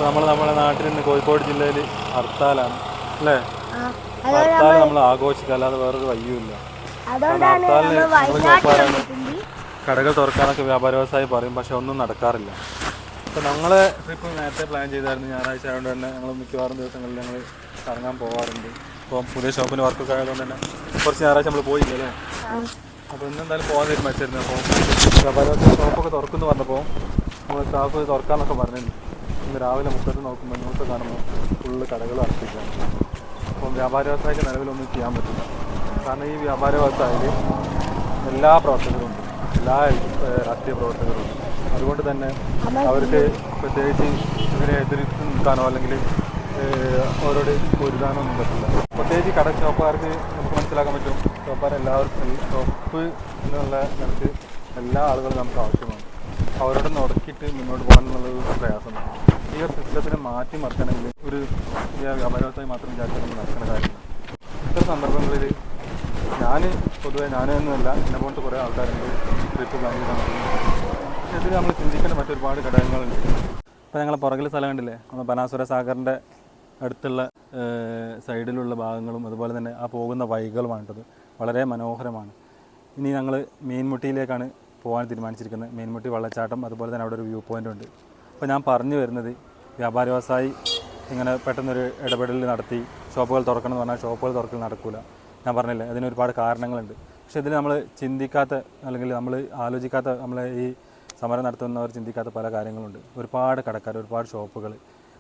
നമ്മുടെ നാട്ടിൽ നിന്ന് കോഴിക്കോട് ജില്ലയിൽ ഹർത്താലാണ് അല്ലേ? ഹർത്താൽ നമ്മൾ ആഘോഷിക്കുക, അല്ലാതെ വേറൊരു വഴിയുമില്ല. കാരണം ഹർത്താലിന് നമ്മൾ ചോപ്പാറാണ്, കടകൾ തുറക്കാനൊക്കെ വ്യാപാര വ്യവസായി പറയും, പക്ഷെ ഒന്നും നടക്കാറില്ല. അപ്പോൾ ഞങ്ങളെ ട്രിപ്പ് നേരത്തെ പ്ലാൻ ചെയ്തായിരുന്നു. ഞായറാഴ്ച ആയതുകൊണ്ട് തന്നെ ഞങ്ങൾ മിക്കവാറും ദിവസങ്ങളിൽ ഞങ്ങൾ കറങ്ങാൻ പോകാറുണ്ട്. ഇപ്പോൾ പുതിയ ഷോപ്പിന് വർക്കൊക്കെ ആയതുകൊണ്ട് തന്നെ കുറച്ച് ഞായറാഴ്ച നമ്മൾ പോയില്ല അല്ലേ? അപ്പോൾ ഇന്നെന്തായാലും പോകാൻ തീരുമാനിച്ചിരുന്നു. അപ്പോൾ വ്യാപാര വ്യവസായ ഷോപ്പൊക്കെ തുറക്കുന്നു പറഞ്ഞപ്പോൾ നമ്മൾ സ്റ്റാഫ് തുറക്കാമെന്നൊക്കെ പറഞ്ഞിരുന്നു. ഇന്ന് രാവിലെ മുറ്റത്ത് നോക്കുമ്പോൾ ന്യൂസ് കാണുമ്പോൾ ഫുള്ള് കടകൾ അടച്ചിട്ടാണ്. അപ്പം വ്യാപാര വ്യവസായിക്ക് നിലവിലൊന്നും ചെയ്യാൻ പറ്റില്ല. കാരണം ഈ വ്യാപാര വ്യവസായത്തിൽ എല്ലാ പ്രവർത്തകരും ഉണ്ട്, എല്ലാ രാഷ്ട്രീയ പ്രവർത്തകരും ഉണ്ട്. അതുകൊണ്ട് തന്നെ അവർക്ക് പ്രത്യേകിച്ച് ഇവരെ എതിർത്ത് നിൽക്കാനോ അല്ലെങ്കിൽ അവരോട് പൊരുതാനോ ഒന്നും പറ്റില്ല. പ്രത്യേകിച്ച് കട ഷോപ്പുകാർക്ക് നമുക്ക് മനസ്സിലാക്കാൻ പറ്റും, ഷോപ്പുകാരെല്ലാവർക്കും ഷോപ്പ് എന്നുള്ള നിലക്ക് എല്ലാ ആളുകളും നമുക്ക് ആവശ്യമാണ്. അവരോടൊന്ന് ഉടക്കിയിട്ട് മുന്നോട്ട് പോകാൻ എന്നുള്ളൊരു പ്രയാസമാണ്. ഈ ഒരു സിസ്റ്റത്തിനെ മാറ്റി മറിക്കണമെങ്കിൽ ഒരു വ്യാപാര വ്യവസായി മാത്രം വിചാരിച്ചാൽ നമ്മൾ നടക്കുന്ന കാര്യമില്ല. ഇത്തരം സന്ദർഭങ്ങളിൽ പൊതുവെ ഞാനൊന്നുമല്ല, എന്നെ പോലത്തെ കുറേ ആൾക്കാരുണ്ട് ട്രിപ്പ് പ്ലാൻ ചെയ്താൽ മതി. ഇതിൽ നമ്മൾ ചിന്തിക്കേണ്ട മറ്റൊരുപാട് ഘടകങ്ങളുണ്ട്. ഇപ്പോൾ ഞങ്ങളെ പുറകിൽ സ്ഥലം കണ്ടില്ലേ, നമ്മൾ ബനാസുര സാഗറിൻ്റെ അടുത്തുള്ള സൈഡിലുള്ള ഭാഗങ്ങളും അതുപോലെ തന്നെ ആ പോകുന്ന വഴികളുമായിട്ടത് വളരെ മനോഹരമാണ്. ഇനി ഞങ്ങൾ മീൻമുട്ടിയിലേക്കാണ് പോകാൻ തീരുമാനിച്ചിരിക്കുന്നത്. മീൻമുട്ടി വെള്ളച്ചാട്ടം, അതുപോലെ തന്നെ അവിടെ ഒരു വ്യൂ പോയിൻ്റ് ഉണ്ട്. അപ്പോൾ ഞാൻ പറഞ്ഞു വരുന്നത്, വ്യാപാര വ്യവസായി ഇങ്ങനെ പെട്ടെന്നൊരു ഇടപെടൽ നടത്തി ഷോപ്പുകൾ തുറക്കണം എന്ന് പറഞ്ഞാൽ ഷോപ്പുകൾ തുറക്കൽ നടക്കില്ല. ഞാൻ പറഞ്ഞില്ലേ, അതിനൊരുപാട് കാരണങ്ങളുണ്ട്. പക്ഷേ ഇതിൽ നമ്മൾ ചിന്തിക്കാത്ത അല്ലെങ്കിൽ നമ്മൾ ആലോചിക്കാത്ത, നമ്മളെ ഈ സമരം നടത്തുന്നവർ ചിന്തിക്കാത്ത പല കാര്യങ്ങളുണ്ട്. ഒരുപാട് കടക്കാർ, ഒരുപാട് ഷോപ്പുകൾ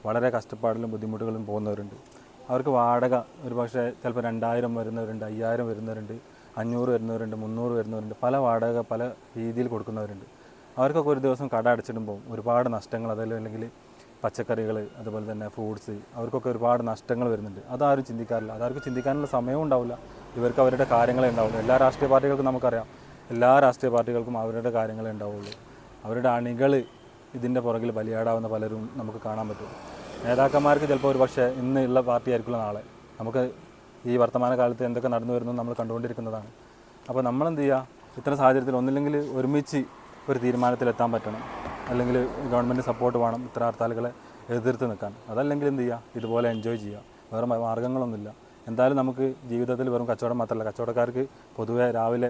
വളരെ കഷ്ടപ്പാടിലും ബുദ്ധിമുട്ടുകളും പോകുന്നവരുണ്ട്. അവർക്ക് വാടക ഒരു പക്ഷേ ചിലപ്പോൾ 2000 വരുന്നവരുണ്ട്, 5000 വരുന്നവരുണ്ട്, 500 വരുന്നവരുണ്ട്, 300 വരുന്നവരുണ്ട്. പല വാടക പല രീതിയിൽ കൊടുക്കുന്നവരുണ്ട്. അവർക്കൊക്കെ ഒരു ദിവസം കട അടച്ചിടുമ്പോൾ ഒരുപാട് നഷ്ടങ്ങൾ, അതല്ലെങ്കിൽ പച്ചക്കറികൾ അതുപോലെ തന്നെ ഫ്രൂട്ട്സ്, അവർക്കൊക്കെ ഒരുപാട് നഷ്ടങ്ങൾ വരുന്നുണ്ട്. അതാരും ചിന്തിക്കാറില്ല. അതാർക്കും ചിന്തിക്കാനുള്ള സമയവും ഉണ്ടാവില്ല. ഇവർക്ക് അവരുടെ കാര്യങ്ങളെ ഉണ്ടാവുള്ളൂ. എല്ലാ രാഷ്ട്രീയ പാർട്ടികൾക്കും നമുക്കറിയാം, എല്ലാ രാഷ്ട്രീയ പാർട്ടികൾക്കും അവരുടെ കാര്യങ്ങളെ ഉണ്ടാവുള്ളൂ. അവരുടെ അണികൾ ഇതിൻ്റെ പുറകിൽ ബലിയാടാവുന്ന പലരും നമുക്ക് കാണാൻ പറ്റും. നേതാക്കന്മാർക്ക് ചിലപ്പോൾ ഒരു പക്ഷേ ഇന്ന് ഉള്ള പാർട്ടി ആയിരിക്കുമല്ലോ നാളെ. നമുക്ക് ഈ വർത്തമാന കാലത്ത് എന്തൊക്കെ നടന്നു വരുന്നു നമ്മൾ കണ്ടുകൊണ്ടിരിക്കുന്നതാണ്. അപ്പോൾ നമ്മളെന്ത് ചെയ്യുക, ഇത്തരം സാഹചര്യത്തിൽ ഒന്നില്ലെങ്കിൽ ഒരുമിച്ച് ഒരു തീരുമാനത്തിലെത്താൻ പറ്റണം, അല്ലെങ്കിൽ ഗവൺമെൻറ് സപ്പോർട്ട് വേണം ഇത്തരം ഹർത്താലുകളെ എതിർത്ത് നിൽക്കാൻ. അതല്ലെങ്കിൽ എന്ത് ചെയ്യുക, ഇതുപോലെ എൻജോയ് ചെയ്യുക. വേറെ മാർഗ്ഗങ്ങളൊന്നുമില്ല. എന്തായാലും നമുക്ക് ജീവിതത്തിൽ വെറും കച്ചവടം മാത്രമല്ല, കച്ചവടക്കാർക്ക് പൊതുവേ രാവിലെ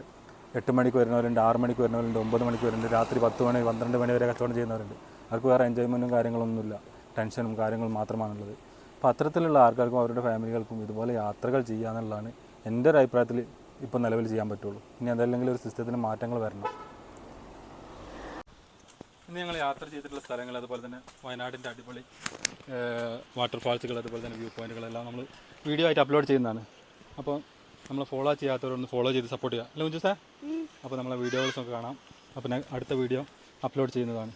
8 മണിക്ക് വരുന്നവരുണ്ട്, 6 മണിക്ക് വരുന്നവരുണ്ട്, 9 മണിക്ക് വരുന്നുണ്ട്, രാത്രി 10 മണി 12 മണി വരെ കച്ചവടം ചെയ്യുന്നവരുണ്ട്. അവർക്ക് വേറെ എൻജോയ്മെൻറ്റും കാര്യങ്ങളൊന്നുമില്ല, ടെൻഷനും കാര്യങ്ങളും മാത്രമാണുള്ളത്. അപ്പോൾ അത്തരത്തിലുള്ള ആൾക്കാർക്കും അവരുടെ ഫാമിലികൾക്കും ഇതുപോലെ യാത്രകൾ ചെയ്യുക എന്നുള്ളതാണ് എൻ്റെ ഒരു അഭിപ്രായത്തിൽ ഇപ്പോൾ നിലവിൽ ചെയ്യാൻ പറ്റുള്ളൂ. ഇനി അതല്ലെങ്കിൽ ഒരു സിസ്റ്റത്തിന് മാറ്റങ്ങൾ വരണം. ഇന്ന് ഞങ്ങൾ യാത്ര ചെയ്തിട്ടുള്ള സ്ഥലങ്ങൾ, അതുപോലെ തന്നെ വയനാടിൻ്റെ അടിപൊളി വാട്ടർഫാൾസുകൾ, അതുപോലെ തന്നെ വ്യൂ പോയിൻറ്റുകളെല്ലാം നമ്മൾ വീഡിയോ ആയിട്ട് അപ്ലോഡ് ചെയ്യുന്നതാണ്. അപ്പോൾ നമ്മൾ ഫോളോ ചെയ്യാത്തവരൊന്ന് ഫോളോ ചെയ്ത് സപ്പോർട്ട് ചെയ്യുക അല്ലേ മുഞ്ചു സാർ? അപ്പോൾ നമ്മളെ വീഡിയോസൊക്കെ കാണാം. അപ്പോൾ ഞാൻ അടുത്ത വീഡിയോ അപ്ലോഡ് ചെയ്യുന്നതാണ്.